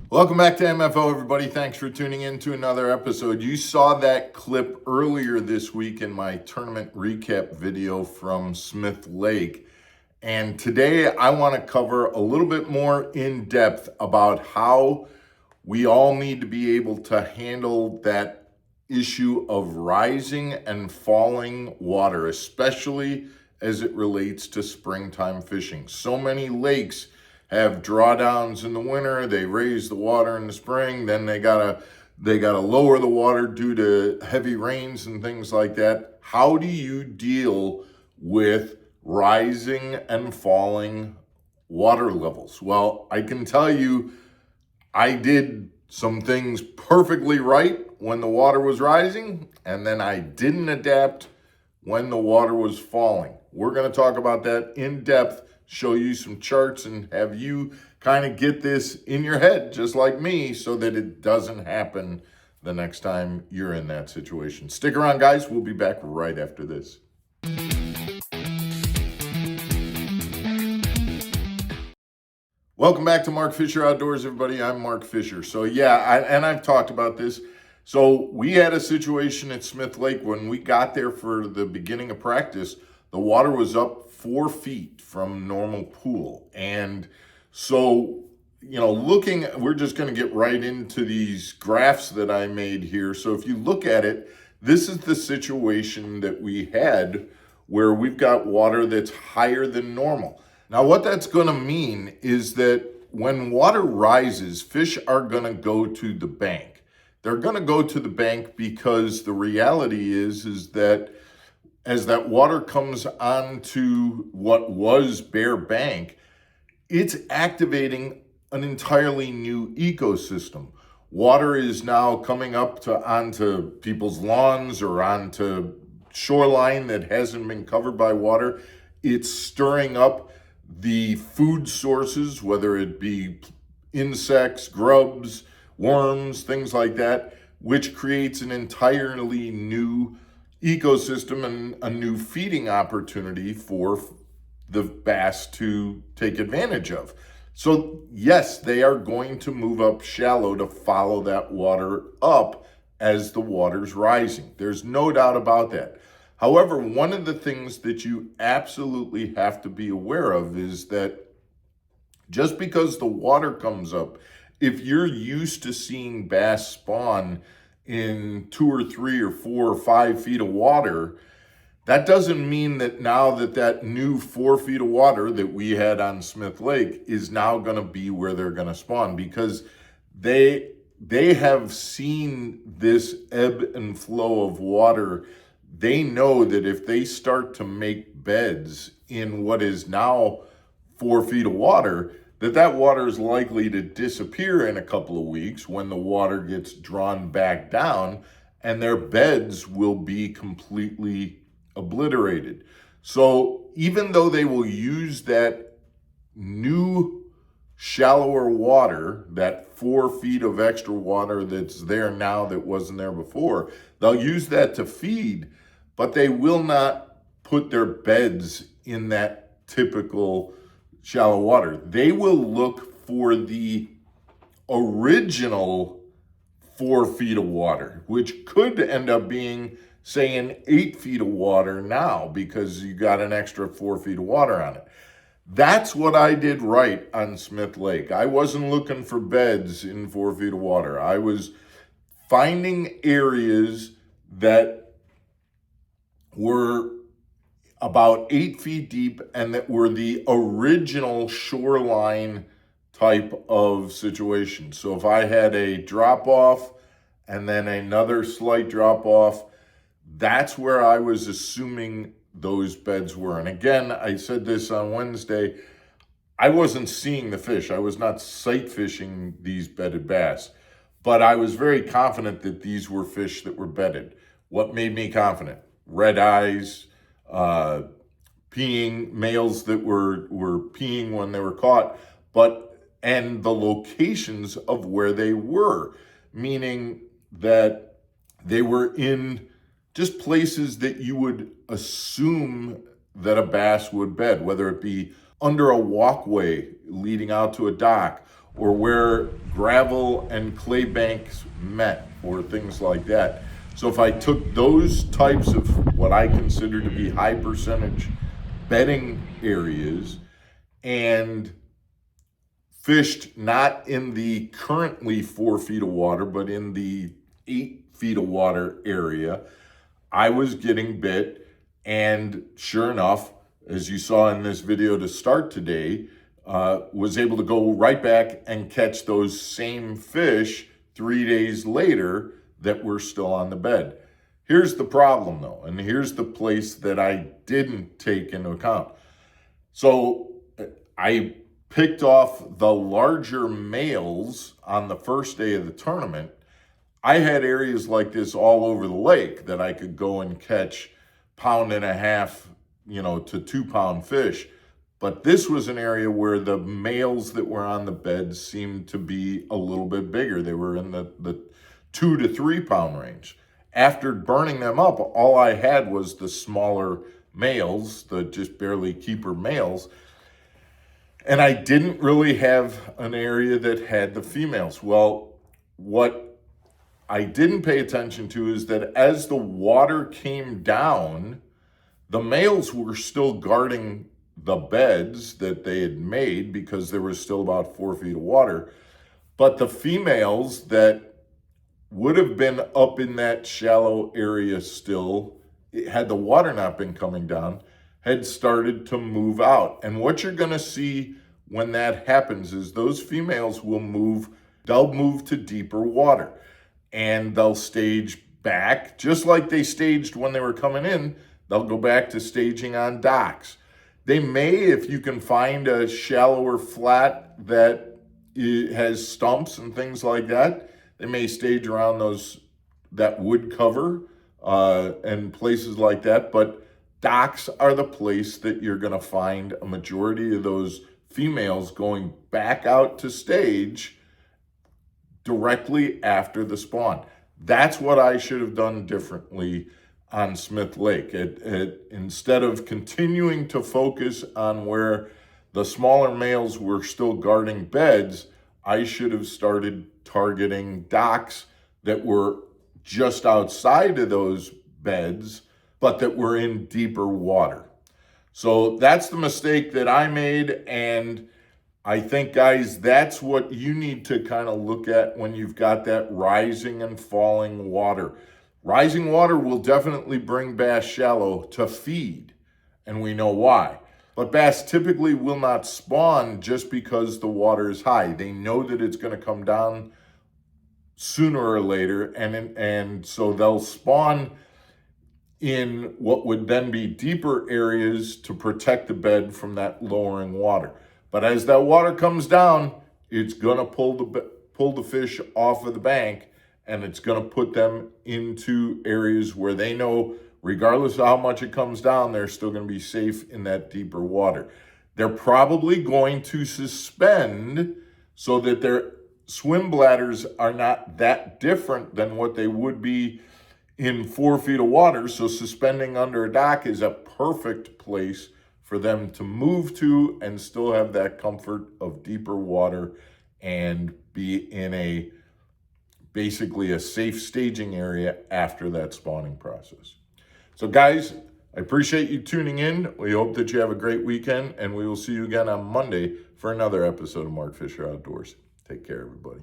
Welcome back to MFO, everybody. Thanks for tuning in to another episode. You saw that clip earlier this week in my tournament recap video from Smith Lake. And today I want to cover a little bit more in depth about how we all need to be able to handle that issue of rising and falling water, especially as it relates to springtime fishing. So many lakes have drawdowns in the winter, they raise the water in the spring, then they gotta lower the water due to heavy rains and things like that. How do you deal with rising and falling water levels? Well, I can tell you I did some things perfectly right when the water was rising, and then I didn't adapt when the water was falling. We're going to talk about that in depth, show you some charts, and have you kind of get this in your head, just like me, so that it doesn't happen the next time you're in that situation. Stick around, guys. We'll be back right after this. Welcome back to Mark Fisher Outdoors, everybody. I'm Mark Fisher. So I've talked about this. So we had a situation at Smith Lake when we got there for the beginning of practice. The water was up 4 feet from normal pool. And so, we're just going to get right into these graphs that I made here. So if you look at it, this is the situation that we had where we've got water that's higher than normal. Now, what that's going to mean is that when water rises, fish are going to go to the bank. They're going to go to the bank because the reality is that as that water comes onto what was bare bank, it's activating an entirely new ecosystem. Water is now coming up onto people's lawns or onto shoreline that hasn't been covered by water. It's stirring up the food sources, whether it be insects, grubs, worms, things like that, which creates an entirely new ecosystem and a new feeding opportunity for the bass to take advantage of. So yes, they are going to move up shallow to follow that water up as the water's rising. There's no doubt about that. However, one of the things that you absolutely have to be aware of is that just because the water comes up, if you're used to seeing bass spawn in 2 or 3 or 4 or 5 feet of water, that doesn't mean that now that new 4 feet of water that we had on Smith Lake is now going to be where they're going to spawn, because they have seen this ebb and flow of water. They know that if they start to make beds in what is now 4 feet of water, that water is likely to disappear in a couple of weeks when the water gets drawn back down, and their beds will be completely obliterated. So even though they will use that new shallower water, that 4 feet of extra water that's there now that wasn't there before, they'll use that to feed, but they will not put their beds in that typical shallow water. They will look for the original 4 feet of water, which could end up being, say, an 8 feet of water now because you got an extra 4 feet of water on it. That's what I did right on Smith Lake. I wasn't looking for beds in 4 feet of water. I was finding areas that were about 8 feet deep and that were the original shoreline type of situation. So if I had a drop off and then another slight drop off, that's where I was assuming those beds were. And again, I said this on Wednesday, I wasn't seeing the fish. I was not sight fishing these bedded bass, but I was very confident that these were fish that were bedded. What made me confident? Red eyes, peeing, males that were peeing when they were caught, and the locations of where they were, meaning that they were in just places that you would assume that a bass would bed, whether it be under a walkway leading out to a dock, or where gravel and clay banks met or things like that. So if I took those types of what I consider to be high percentage bedding areas and fished not in the currently 4 feet of water, but in the 8 feet of water area, I was getting bit. And sure enough, as you saw in this video to start today, was able to go right back and catch those same fish 3 days later that were still on the bed. Here's the problem though, and here's the place that I didn't take into account. So I picked off the larger males on the first day of the tournament. I had areas like this all over the lake that I could go and catch 1.5 pound, to 2 pound fish. But this was an area where the males that were on the bed seemed to be a little bit bigger. They were in the 2 to 3 pound range. After burning them up, all I had was the smaller males, the just barely keeper males. And I didn't really have an area that had the females. Well, what I didn't pay attention to is that as the water came down, the males were still guarding the beds that they had made because there was still about 4 feet of water. But the females that would have been up in that shallow area still, had the water not been coming down, had started to move out. And what you're going to see when that happens is those females will move, they'll move to deeper water and they'll stage back, just like they staged when they were coming in. They'll go back to staging on docks. They may, if you can find a shallower flat that has stumps and things like that, they may stage around that wood cover and places like that. But docks are the place that you're going to find a majority of those females going back out to stage directly after the spawn. That's what I should have done differently on Smith Lake. Instead of continuing to focus on where the smaller males were still guarding beds, I should have started targeting docks that were just outside of those beds, but that were in deeper water. So that's the mistake that I made. And I think, guys, that's what you need to kind of look at when you've got that rising and falling water. Rising water will definitely bring bass shallow to feed, and we know why. But bass typically will not spawn just because the water is high. They know that it's going to come down sooner or later, and so they'll spawn in what would then be deeper areas to protect the bed from that lowering water. But as that water comes down, it's going to pull the fish off of the bank, and it's going to put them into areas where they know, regardless of how much it comes down, they're still going to be safe in that deeper water. They're probably going to suspend so that their swim bladders are not that different than what they would be in 4 feet of water. So suspending under a dock is a perfect place for them to move to and still have that comfort of deeper water and be in basically a safe staging area after that spawning process. So guys, I appreciate you tuning in. We hope that you have a great weekend, and we will see you again on Monday for another episode of Mark Fisher Outdoors. Take care, everybody.